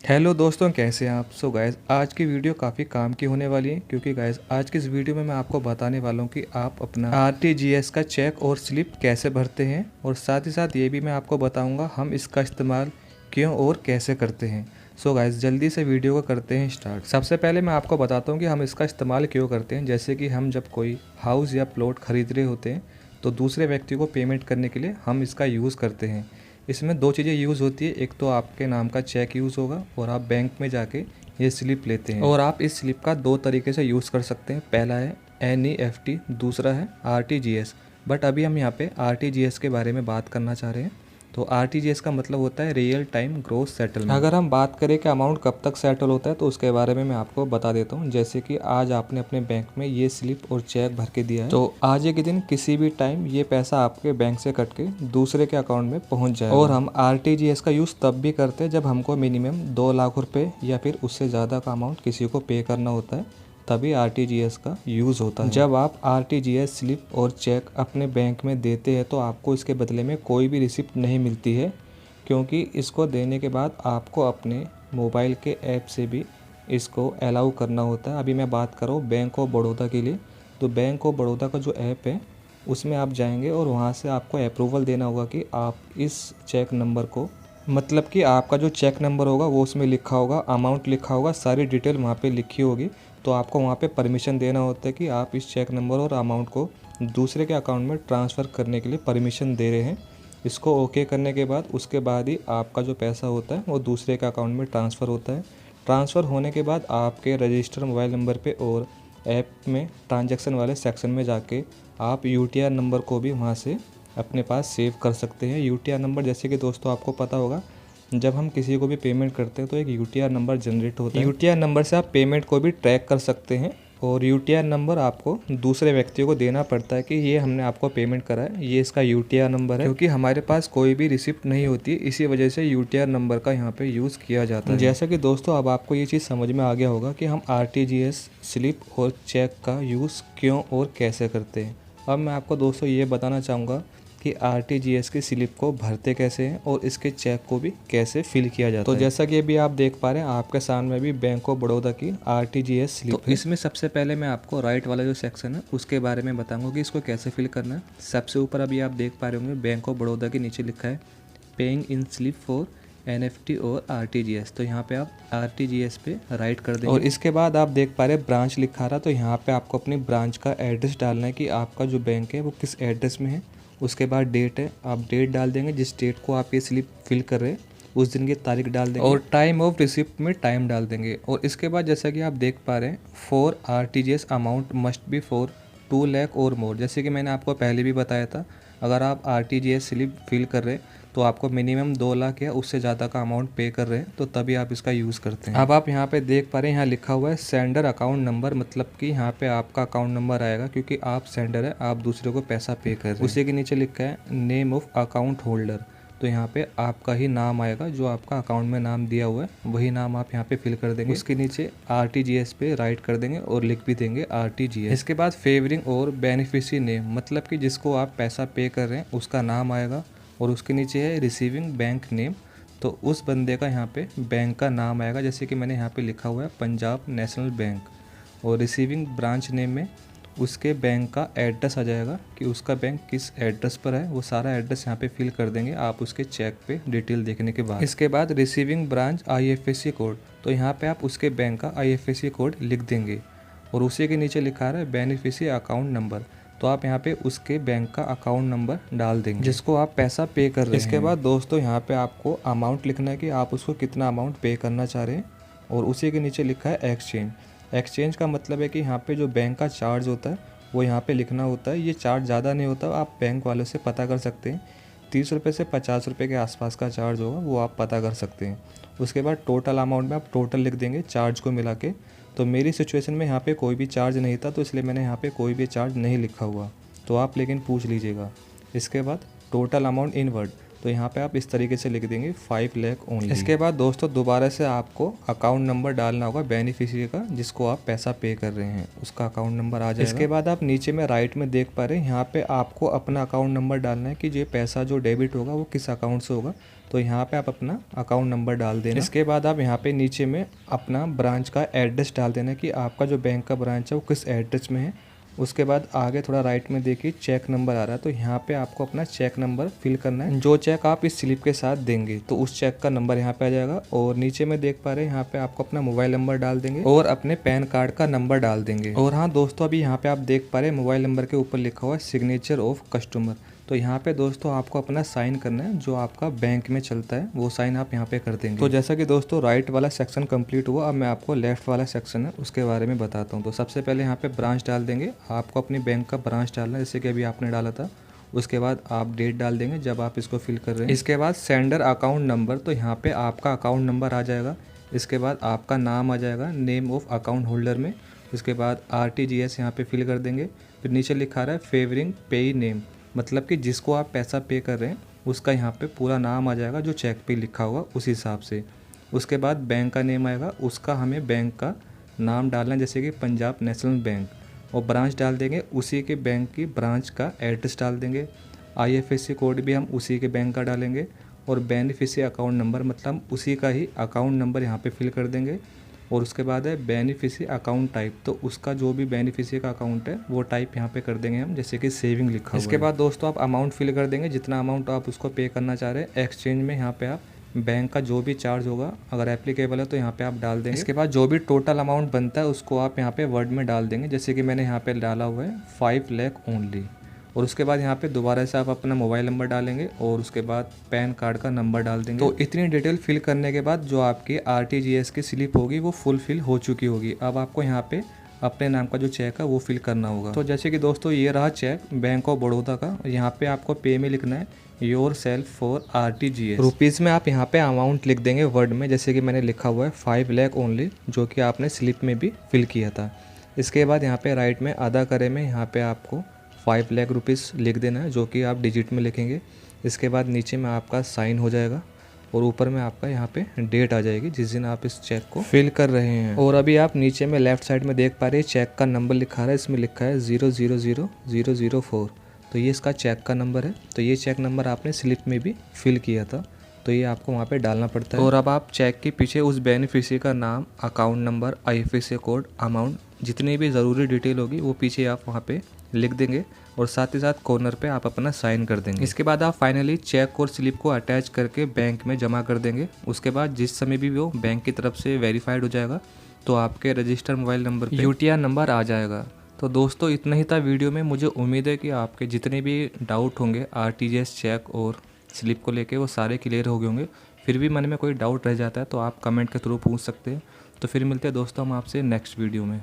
Hello दोस्तों, कैसे हैं आप। गाइस, आज की वीडियो काफ़ी काम की होने वाली है क्योंकि गाइस आज की इस वीडियो में मैं आपको बताने वाला हूं कि आप अपना आरटीजीएस का चेक और स्लिप कैसे भरते हैं, और साथ ही साथ ये भी मैं आपको बताऊंगा हम इसका इस्तेमाल क्यों और कैसे करते हैं। गाइस, जल्दी से वीडियो को करते हैं स्टार्ट। सबसे पहले मैं आपको बताता हूँ कि हम इसका इस्तेमाल क्यों करते हैं। जैसे कि हम जब कोई हाउस या प्लॉट खरीद रहे होते हैं तो दूसरे व्यक्ति को पेमेंट करने के लिए हम इसका यूज़ करते हैं। इसमें दो चीज़ें यूज़ होती है, एक तो आपके नाम का चेक यूज़ होगा और आप बैंक में जाके ये स्लिप लेते हैं, और आप इस स्लिप का दो तरीके से यूज़ कर सकते हैं। पहला है NEFT, दूसरा है RTGS। बट अभी हम यहाँ पे RTGS के बारे में बात करना चाह रहे हैं। तो RTGS का मतलब होता है रियल टाइम ग्रॉस सेटलमेंट। अगर हम बात करें कि अमाउंट कब तक सेटल होता है तो उसके बारे में मैं आपको बता देता हूँ। जैसे कि आज आपने अपने बैंक में ये स्लिप और चेक भर के दिया है, तो आज के दिन किसी भी टाइम ये पैसा आपके बैंक से कट के दूसरे के अकाउंट में पहुँच जाएगा। और हम RTGS का यूज़ तब भी करते हैं जब हमको मिनिमम 2 लाख रुपये या फिर उससे ज़्यादा का अमाउंट किसी को पे करना होता है, तभी RTGS का यूज़ होता है। जब आप RTGS स्लिप और चेक अपने बैंक में देते हैं तो आपको इसके बदले में कोई भी रिसिप्ट नहीं मिलती है, क्योंकि इसको देने के बाद आपको अपने मोबाइल के ऐप से भी इसको अलाउ करना होता है। अभी मैं बात कर रहा हूँ बैंक ऑफ बड़ौदा के लिए। तो बैंक ऑफ बड़ौदा का जो ऐप है उसमें आप जाएंगे और वहाँ से आपको अप्रूवल देना होगा कि आप इस चेक नंबर को, मतलब कि आपका जो चेक नंबर होगा वो उसमें लिखा होगा, अमाउंट लिखा होगा, सारी डिटेल वहाँ पे लिखी होगी। तो आपको वहाँ पे परमिशन देना होता है कि आप इस चेक नंबर और अमाउंट को दूसरे के अकाउंट में ट्रांसफ़र करने के लिए परमिशन दे रहे हैं। इसको ओके करने के बाद उसके बाद ही आपका जो पैसा होता है वो दूसरे के अकाउंट में ट्रांसफ़र होता है। ट्रांसफ़र होने के बाद आपके रजिस्टर मोबाइल नंबर पे और ऐप में ट्रांजैक्शन वाले सेक्शन में जाके आप UTR नंबर को भी वहाँ से अपने पास सेव कर सकते हैं। UTR नंबर, जैसे कि दोस्तों आपको पता होगा, जब हम किसी को भी पेमेंट करते हैं तो एक UTR नंबर जनरेट होता है। UTR नंबर से आप पेमेंट को भी ट्रैक कर सकते हैं, और UTR नंबर आपको दूसरे व्यक्तियों को देना पड़ता है कि ये हमने आपको पेमेंट करा है, ये इसका UTR नंबर है, क्योंकि हमारे पास कोई भी रिसिप्ट नहीं होती, इसी वजह से UTR नंबर का यहाँ पे यूज़ किया जाता है। जैसा कि दोस्तों अब आपको ये चीज़ समझ में आ गया होगा कि हम RTGS स्लिप और चेक का यूज़ क्यों और कैसे करते हैं। अब मैं आपको दोस्तों ये बताना चाहूँगा कि RTGS की स्लिप को भरते कैसे हैं और इसके चेक को भी कैसे फिल किया जाता है। तो जैसा कि अभी आप देख पा रहे हैं आपके सामने भी बैंक ऑफ बड़ौदा की RTGS स्लिप तो इसमें सबसे पहले मैं आपको राइट वाला जो सेक्शन है उसके बारे में बताऊंगा कि इसको कैसे फिल करना है। सबसे ऊपर अभी आप देख पा रहे होंगे बैंक ऑफ बड़ौदा के नीचे लिखा है paying in slip for NFT और RTGS। तो यहाँ पे आप RTGS पे राइट कर देंगे, और इसके बाद आप देख पा रहे हैं ब्रांच लिखा रहा, तो यहाँ पे आपको अपनी ब्रांच का एड्रेस डालना है कि आपका जो बैंक है वो किस एड्रेस में है। उसके बाद डेट है, आप डेट डाल देंगे, जिस डेट को आप ये स्लिप फिल कर रहे हैं उस दिन की तारीख डाल देंगे, और टाइम ऑफ रिसिप्ट में टाइम डाल देंगे। और इसके बाद जैसा कि आप देख पा रहे हैं for RTGS amount must be for 2 lakh और मोर। जैसे कि मैंने आपको पहले भी बताया था, अगर आप RTGS स्लिप फिल कर रहे हैं तो आपको मिनिमम 2 लाख या उससे ज़्यादा का अमाउंट पे कर रहे हैं, तो तभी आप इसका यूज़ करते हैं। अब आप यहाँ पे देख पा रहे हैं यहाँ लिखा हुआ है सेंडर अकाउंट नंबर, मतलब कि यहाँ पे आपका अकाउंट नंबर आएगा क्योंकि आप सेंडर है, आप दूसरे को पैसा पे कर रहे हैं। उसी के नीचे लिखा है नेम ऑफ अकाउंट होल्डर, तो यहाँ पे आपका ही नाम आएगा, जो आपका अकाउंट में नाम दिया हुआ है वही नाम आप यहाँ पे फिल कर देंगे। उसके नीचे RTGS पे राइट कर देंगे और लिख भी देंगे RTGS। इसके बाद फेवरिंग और बेनिफिशियरी नेम, मतलब कि जिसको आप पैसा पे कर रहे हैं उसका नाम आएगा, और उसके नीचे है रिसीविंग बैंक नेम, तो उस बंदे का यहाँ पे बैंक का नाम आएगा। जैसे कि मैंने यहाँ पे लिखा हुआ है पंजाब नेशनल बैंक, और रिसीविंग ब्रांच नेम में उसके बैंक का एड्रेस आ जाएगा कि उसका बैंक किस एड्रेस पर है, वो सारा एड्रेस यहाँ पे फिल कर देंगे आप उसके चेक पे डिटेल देखने के बाद। इसके बाद रिसीविंग ब्रांच IFSC कोड, तो यहाँ पे आप उसके बैंक का IFSC कोड लिख देंगे, और उसी के नीचे लिखा है बेनिफिशियरी अकाउंट नंबर, तो आप यहाँ पे उसके बैंक का अकाउंट नंबर डाल देंगे जिसको आप पैसा पे कर रहे हैं। इसके बाद दोस्तों यहाँ पे आपको अमाउंट लिखना है कि आप उसको कितना अमाउंट पे करना चाह रहे हैं, और उसी के नीचे लिखा है एक्सचेंज। एक्सचेंज का मतलब है कि यहाँ पे जो बैंक का चार्ज होता है वो यहाँ पे लिखना होता है। ये चार्ज ज़्यादा नहीं होता, आप बैंक वालों से पता कर सकते हैं, 30 रुपये से 50 रुपये के आसपास का चार्ज होगा, वो आप पता कर सकते हैं। उसके बाद टोटल अमाउंट में आप टोटल लिख देंगे चार्ज को मिला के। तो मेरी सिचुएशन में यहाँ पे कोई भी चार्ज नहीं था, तो इसलिए मैंने यहाँ पे कोई भी चार्ज नहीं लिखा हुआ, तो आप लेकिन पूछ लीजिएगा। इसके बाद टोटल अमाउंट इन वर्ड, तो यहाँ पे आप इस तरीके से लिख देंगे 5 लाख ओनली। इसके बाद दोस्तों दोबारा से आपको अकाउंट नंबर डालना होगा बेनिफिशियरी का, जिसको आप पैसा पे कर रहे हैं उसका अकाउंट नंबर आ जाएगा। इसके बाद आप नीचे में राइट में देख पा रहे हैं यहाँ पे आपको अपना अकाउंट नंबर डालना है कि ये पैसा जो डेबिट होगा वो किस अकाउंट से होगा। तो तो यहाँ पे आप अपना अकाउंट नंबर डाल देना। इसके बाद आप यहाँ पे नीचे में अपना ब्रांच का एड्रेस डाल देना कि आपका जो बैंक का ब्रांच है वो किस एड्रेस में है। उसके बाद आगे थोड़ा राइट में देखिए चेक नंबर आ रहा है, तो यहाँ पे आपको अपना चेक नंबर फिल करना है। जो चेक आप इस स्लिप के साथ देंगे तो उस चेक का नंबर यहाँ पे आ जाएगा। और नीचे में देख पा रहे हैं यहाँ पे आपको अपना मोबाइल नंबर डाल देंगे और अपने पैन कार्ड का नंबर डाल देंगे। और हाँ दोस्तों, अभी यहाँ पे आप देख पा रहे हैं मोबाइल नंबर के ऊपर लिखा हुआ है सिग्नेचर ऑफ कस्टमर। तो यहाँ पे दोस्तों आपको अपना साइन करना है, जो आपका बैंक में चलता है वो साइन आप यहाँ पे कर देंगे। तो जैसा कि दोस्तों राइट वाला सेक्शन कंप्लीट हुआ, अब मैं आपको लेफ्ट वाला सेक्शन है उसके बारे में बताता हूँ। तो सबसे पहले यहाँ पे ब्रांच डाल देंगे, आपको अपनी बैंक का ब्रांच डालना है जैसे कि अभी आपने डाला था। उसके बाद आप डेट डाल देंगे जब आप इसको फिल कर रहे हैं। इसके बाद सेंडर अकाउंट नंबर, तो यहाँ पे आपका अकाउंट नंबर आ जाएगा। इसके बाद आपका नाम आ जाएगा नेम ऑफ अकाउंट होल्डर में। उसके बाद RTGS यहाँ पे फिल कर देंगे। फिर नीचे लिखा रहा है फेवरिंग पेई नेम, मतलब कि जिसको आप पैसा पे कर रहे हैं उसका यहाँ पे पूरा नाम आ जाएगा जो चेक पे लिखा होगा उस हिसाब से। उसके बाद बैंक का नेम आएगा, उसका हमें बैंक का नाम डालना है जैसे कि पंजाब नेशनल बैंक। और ब्रांच डाल देंगे, उसी के बैंक की ब्रांच का एड्रेस डाल देंगे। IFSC कोड भी हम उसी के बैंक का डालेंगे। और बेनिफिशियरी अकाउंट नंबर, मतलब उसी का ही अकाउंट नंबर यहाँ पे फिल कर देंगे। और उसके बाद है बेनिफिशियरी अकाउंट टाइप, तो उसका जो भी बेनिफिशियरी का अकाउंट है वो टाइप यहाँ पे कर देंगे हम, जैसे कि सेविंग लिखा हुआ है। इसके बाद दोस्तों आप अमाउंट फिल कर देंगे, जितना अमाउंट आप उसको पे करना चाह रहे हैं। एक्सचेंज में यहाँ पे आप बैंक का जो भी चार्ज होगा अगर एप्लीकेबल है तो यहाँ पे आप डाल देंगे। इसके बाद जो भी टोटल अमाउंट बनता है उसको आप यहाँ पे वर्ड में डाल देंगे, जैसे कि मैंने यहाँ पे डाला हुआ है 5 लाख ओनली। और उसके बाद यहाँ पे दोबारा से आप अपना मोबाइल नंबर डालेंगे और उसके बाद पैन कार्ड का नंबर डाल देंगे। तो इतनी डिटेल फिल करने के बाद जो आपकी RTGS की स्लिप होगी वो फुल फिल हो चुकी होगी। अब आपको यहाँ पे अपने नाम का जो चेक है वो फिल करना होगा। तो जैसे कि दोस्तों ये रहा चेक बैंक ऑफ बड़ौदा का। यहाँ पे आपको पे में लिखना है your self for RTGS। Rupees में आप यहाँ पे अमाउंट लिख देंगे वर्ड में, जैसे कि मैंने लिखा हुआ है 5 लाख ओनली, जो कि आपने स्लिप में भी फिल किया था। इसके बाद यहाँ पे राइट में अदा करे में यहाँ पे आपको 5 लाख रुपीज़ लिख देना है, जो कि आप डिजिट में लिखेंगे। इसके बाद नीचे में आपका साइन हो जाएगा और ऊपर में आपका यहाँ पे डेट आ जाएगी जिस दिन आप इस चेक को फिल कर रहे हैं। और अभी आप नीचे में लेफ्ट साइड में देख पा रहे हैं चेक का नंबर लिखा रहा है, इसमें लिखा है 000004। तो ये इसका चेक का नंबर है। तो ये चेक नंबर आपने स्लिप में भी फिल किया था, तो ये आपको वहाँ पे डालना पड़ता है। और अब आप चेक के पीछे उस बेनिफिशियरी का नाम, account number, IFSC code, amount, जितनी भी ज़रूरी डिटेल होगी वो पीछे आप वहाँ पे लिख देंगे और साथ ही साथ कॉर्नर पे आप अपना साइन कर देंगे। इसके बाद आप फाइनली चेक और स्लिप को अटैच करके बैंक में जमा कर देंगे। उसके बाद जिस समय भी वो बैंक की तरफ से वेरीफाइड हो जाएगा तो आपके रजिस्टर्ड मोबाइल नंबर पे UTR नंबर आ जाएगा। तो दोस्तों इतना ही था वीडियो में। मुझे उम्मीद है कि आपके जितने भी डाउट होंगे RTGS चेक और स्लिप को लेके वो सारे क्लियर हो गए होंगे। फिर भी मन में कोई डाउट रह जाता है तो आप कमेंट के थ्रू पूछ सकते हैं। तो फिर मिलते हैं दोस्तों हम आपसे नेक्स्ट वीडियो में।